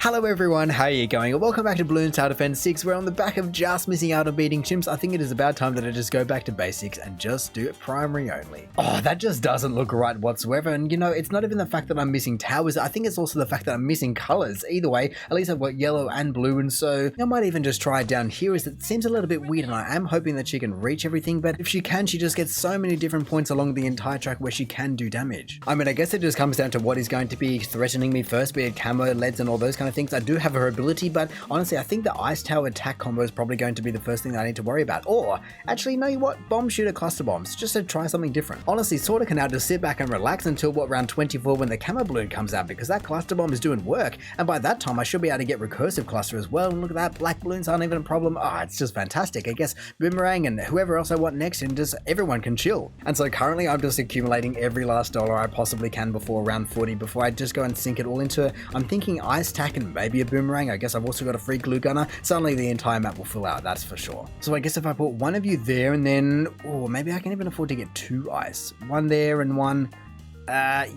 Hello everyone, how are you going? Welcome back to Bloons Tower Defence 6. We're on the back of just missing out on beating chimps. I think it is about time that I just go back to basics and just do primary only. Oh, that just doesn't look right whatsoever. And you know, it's not even the fact that I'm missing towers. I think it's also the fact that I'm missing colours. Either way, at least I've got yellow and blue, and so I might even just try it down here, as it seems a little bit weird and I am hoping that she can reach everything, but if she can, she just gets so many different points along the entire track where she can do damage. I mean, I guess it just comes down to what is going to be threatening me first, be it camo, leads and all those kind of things. I do have her ability, but honestly I think the ice tower attack combo is probably going to be the first thing that I need to worry about. Or actually, you know what, bomb shooter cluster bombs, just to try something different. Honestly, sorta can now just sit back and relax until what, round 24, when the camo balloon comes out, because that cluster bomb is doing work, and by that time I should be able to get recursive cluster as well. And look at that, black balloons aren't even a problem. It's just fantastic. I guess boomerang and whoever else I want next, and just everyone can chill. And so currently I'm just accumulating every last dollar I possibly can before round 40, before I just go and sink it all into, I'm thinking ice tack and maybe a boomerang. I guess I've also got a free glue gunner. Suddenly the entire map will fill out, that's for sure. So I guess if I put one of you there, and then, maybe I can even afford to get two ice. One there and one...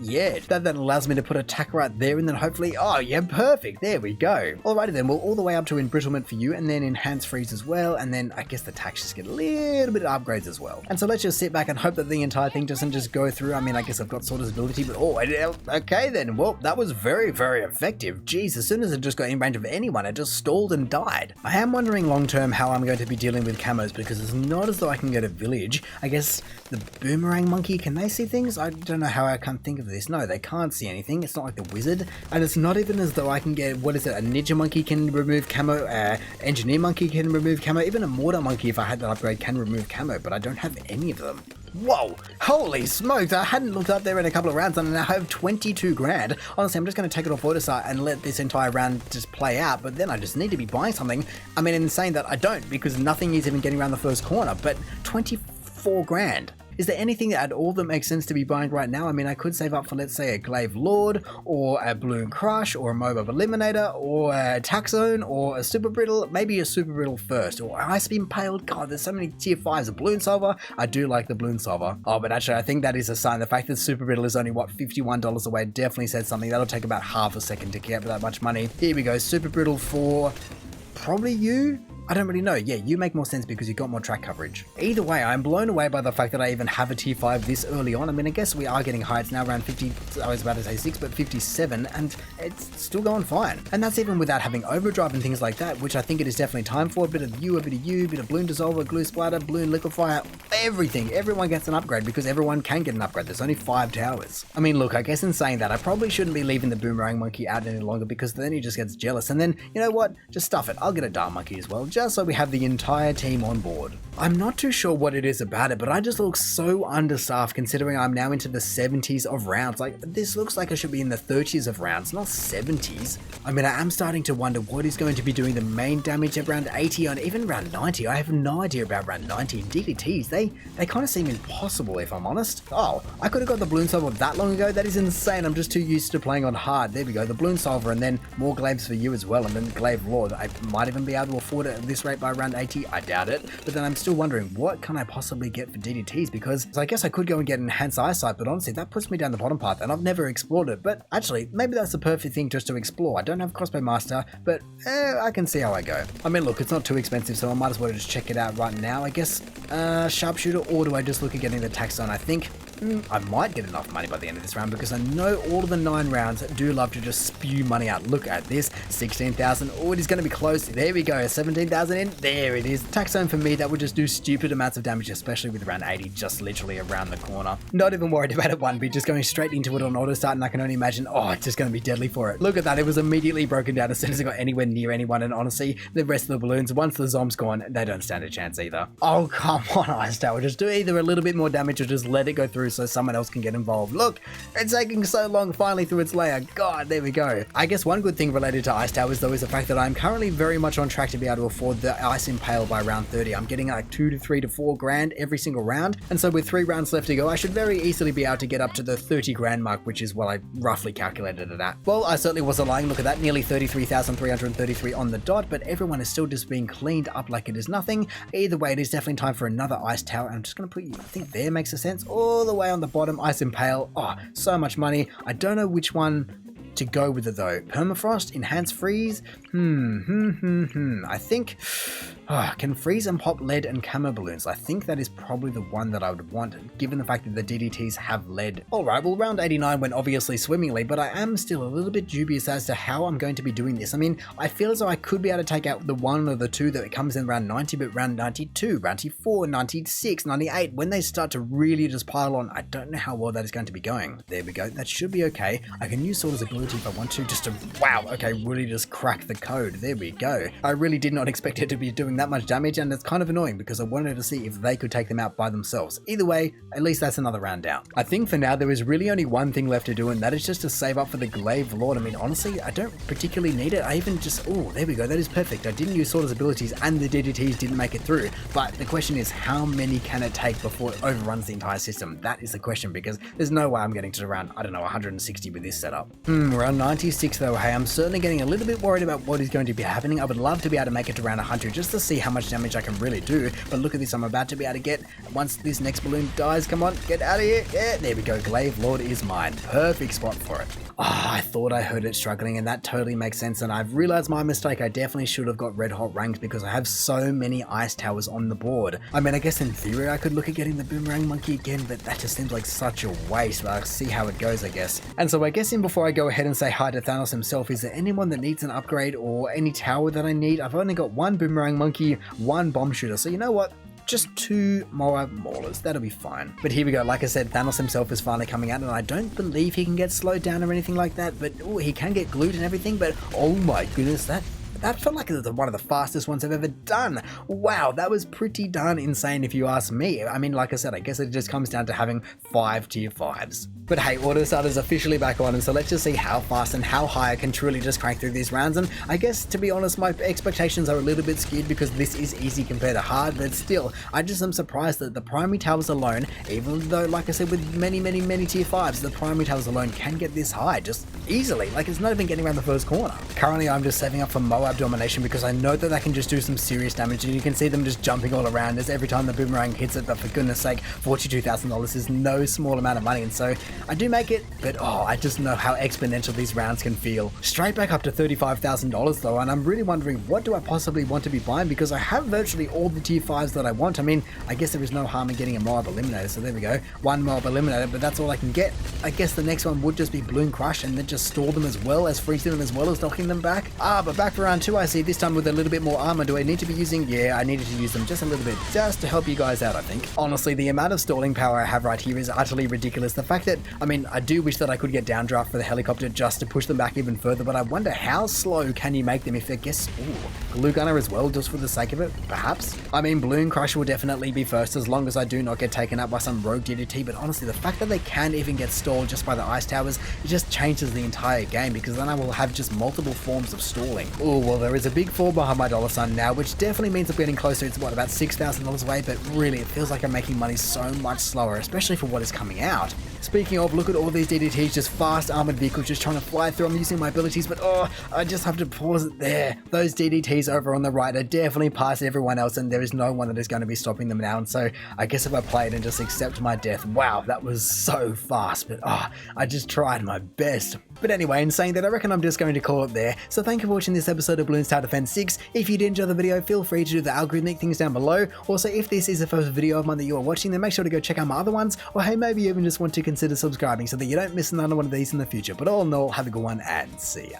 yeah, that allows me to put a tack right there, and then hopefully, perfect, there we go. Alrighty then, well, all the way up to embrittlement for you, and then enhance freeze as well, and then I guess the tacks just get a little bit of upgrades as well. And so let's just sit back and hope that the entire thing doesn't just go through. I mean, I guess I've got Sorter's ability, but okay then, well, that was very, very effective. Jeez, as soon as it just got in range of anyone, it just stalled and died. I am wondering long term how I'm going to be dealing with camos, because it's not as though I can get a village. I guess the boomerang monkey, can they see things? I don't know how I can't think of this. No, they can't see anything. It's not like the wizard, and it's not even as though I can get, what is it, a ninja monkey can remove camo, engineer monkey can remove camo, even a mortar monkey, if I had that upgrade, can remove camo, but I don't have any of them. Whoa, holy smokes, I hadn't looked up there in a couple of rounds and I now have 22 grand. Honestly, I'm just going to take it off auto start and let this entire round just play out, but then I just need to be buying something. I mean, in saying that, I don't, because nothing is even getting around the first corner, but 24 grand. Is there anything at all that makes sense to be buying right now? I mean, I could save up for, let's say, a Glaive Lord, or a Bloon Crush, or a Mobile Eliminator, or a Taxone, or a Super Brittle, maybe a Super Brittle first, or Ice Impaled. God, there's so many tier 5s. A Bloon Solver, I do like the Bloon Solver. Oh, but actually, I think that is a sign. The fact that Super Brittle is only, what, $51 away definitely said something. That'll take about half a second to get that much money. Here we go, Super Brittle for probably you? I don't really know. Yeah, you make more sense because you got more track coverage. Either way, I'm blown away by the fact that I even have a tier 5 this early on. I mean, I guess we are getting high. It's now around 50, I was about to say 6, but 57, and it's still going fine. And that's even without having overdrive and things like that, which I think it is definitely time for. A bit of you, a bit of Bloon Dissolver, Glue Splatter, Bloon Liquefier, everything. Everyone gets an upgrade because everyone can get an upgrade. There's only 5 towers. I mean, look, I guess in saying that, I probably shouldn't be leaving the Boomerang Monkey out any longer, because then he just gets jealous. And then, you know what? Just stuff it. I'll get a Dart Monkey as well, just so we have the entire team on board. I'm not too sure what it is about it, but I just look so understaffed considering I'm now into the 70s of rounds. Like, this looks like I should be in the 30s of rounds, not 70s. I mean, I am starting to wonder what is going to be doing the main damage at round 80 and even round 90. I have no idea about round 90. And DDTs, they kind of seem impossible, if I'm honest. Oh, I could have got the Bloon Solver that long ago. That is insane. I'm just too used to playing on hard. There we go, the Bloon Solver, and then more Glaives for you as well, and then Glaive Lord. I might even be able to afford it at this rate by round 80. I doubt it, but then I'm still wondering, what can I possibly get for DDTs? Because I guess I could go and get Enhanced Eyesight, but honestly, that puts me down the bottom path, and I've never explored it. But actually, maybe that's the perfect thing just to explore. I don't have Crossbow Master, but I can see how I go. I mean, look, it's not too expensive, so I might as well just check it out right now. I guess Sharpshooter, or do I just look at getting the Taxone? I think I might get enough money by the end of this round, because I know all of the 9 rounds do love to just spew money out. Look at this, 16,000. Oh, it is going to be close. There we go, 17,000 in. There it is. Taxone for me, that would just do stupid amounts of damage, especially with round 80 just literally around the corner. Not even worried about it 1B, just going straight into it on auto start, and I can only imagine, it's just going to be deadly for it. Look at that, it was immediately broken down as soon as it got anywhere near anyone, and honestly, the rest of the balloons, once the zomb's gone, they don't stand a chance either. Oh, come on, Ice Tower, just do either a little bit more damage or just let it go through so someone else can get involved. Look, it's taking so long finally through its layer. God, there we go. I guess one good thing related to Ice Towers though is the fact that I'm currently very much on track to be able to afford the Ice Impale by round 30. I'm getting like 2 to 3 to 4 grand every single round, and so with 3 rounds left to go, I should very easily be able to get up to the 30 grand mark, which is what I roughly calculated it at. Well, I certainly wasn't lying. Look at that, nearly 33,333 on the dot, but everyone is still just being cleaned up like it is nothing. Either way, it is definitely time for another Ice Tower. I'm just going to put you, I think there makes a sense, all the way on the bottom, Ice Impale. Oh, so much money. I don't know which one to go with it though. Permafrost, enhanced freeze. I think can freeze and pop lead and camo balloons. I think that is probably the one that I would want, given the fact that the DDTs have lead. Alright, well round 89 went obviously swimmingly, but I am still a little bit dubious as to how I'm going to be doing this. I mean, I feel as though I could be able to take out the one or the two that comes in round 90, but round 92, 94, 96, 98, when they start to really just pile on, I don't know how well that is going to be going. There we go, that should be okay. I can use Sorter's ability if I want to, just to, wow, okay, really just crack the code. There we go. I really did not expect it to be doing that much damage, and it's kind of annoying because I wanted to see if they could take them out by themselves. Either way, at least that's another round down. I think for now there is really only one thing left to do, and that is just to save up for the Glaive Lord. I mean, honestly, I don't particularly need it. I even just, oh, there we go, that is perfect. I didn't use Sorter's abilities and the DDTs didn't make it through, but the question is how many can it take before it overruns the entire system? That is the question, because there's no way I'm getting to around, I don't know, 160 with this setup. Around 96 though, hey, I'm certainly getting a little bit worried about what is going to be happening. I would love to be able to make it to around 100 just to see how much damage I can really do, but look at this, I'm about to be able to get, once this next balloon dies, come on, get out of here, yeah, there we go, Glaive Lord is mine, perfect spot for it. I thought I heard it struggling, and that totally makes sense, and I've realized my mistake. I definitely should have got red hot ranks because I have so many ice towers on the board. I mean, I guess in theory I could look at getting the boomerang monkey again, but that just seems like such a waste, but I'll see how it goes, I guess. And so I guess before I go ahead and say hi to Thanos himself, is there anyone that needs an upgrade or any tower that I need? I've only got one boomerang monkey, one bomb shooter, so you know what? Just 2 more maulers, that'll be fine. But here we go, like I said, Thanos himself is finally coming out, and I don't believe he can get slowed down or anything like that, but ooh, he can get glued and everything, but oh my goodness, that felt like one of the fastest ones I've ever done. Wow, that was pretty darn insane if you ask me. I mean, like I said, I guess it just comes down to having 5 tier 5s. But hey, Auto Starter's officially back on, and so let's just see how fast and how high I can truly just crank through these rounds. And I guess, to be honest, my expectations are a little bit skewed because this is easy compared to hard, but still, I just am surprised that the primary towers alone, even though, like I said, with many tier 5s, the primary towers alone can get this high just easily. Like, it's not even getting around the first corner. Currently, I'm just saving up for Moab domination because I know that that can just do some serious damage, and you can see them just jumping all around us every time the boomerang hits it. But for goodness sake, $42,000 is no small amount of money, and so I do make it, but oh, I just know how exponential these rounds can feel. Straight back up to $35,000 though, and I'm really wondering what do I possibly want to be buying, because I have virtually all the tier 5s that I want. I mean, I guess there is no harm in getting a Moab Eliminator, so there we go, 1 Moab Eliminator, but that's all I can get. I guess the next one would just be Bloon Crush, and then just store them as well as freezing them as well as knocking them back. But back for round 2, I see, this time with a little bit more armor. Do I need to be using? Yeah, I needed to use them just a little bit, just to help you guys out, I think. Honestly, the amount of stalling power I have right here is utterly ridiculous. The fact that, I mean, I do wish that I could get downdraft for the helicopter just to push them back even further, but I wonder how slow can you make them if I guess, Glue Gunner as well, just for the sake of it, perhaps? I mean, Bloon Crush will definitely be first as long as I do not get taken up by some rogue DDT, but honestly, the fact that they can even get stalled just by the ice towers, it just changes the entire game, because then I will have just multiple forms of stalling. Oh, well, there is a big fall behind my dollar sign now, which definitely means I'm getting closer. It's what, about $6,000 away, but really, it feels like I'm making money so much slower, especially for what is coming out. Speaking of, look at all these DDTs, just fast armored vehicles just trying to fly through. I'm using my abilities, but oh, I just have to pause it there. Those DDTs over on the right are definitely past everyone else, and there is no one that is going to be stopping them now. And so I guess if I play it and just accept my death, wow, that was so fast, but I just tried my best. But anyway, in saying that, I reckon I'm just going to call it there. So thank you for watching this episode of Bloons Tower Defence 6. If you did enjoy the video, feel free to do the algorithmic things down below. Also, if this is the first video of mine that you are watching, then make sure to go check out my other ones, or hey, maybe you even just want to consider subscribing so that you don't miss another one of these in the future. But all in all, have a good one and see ya.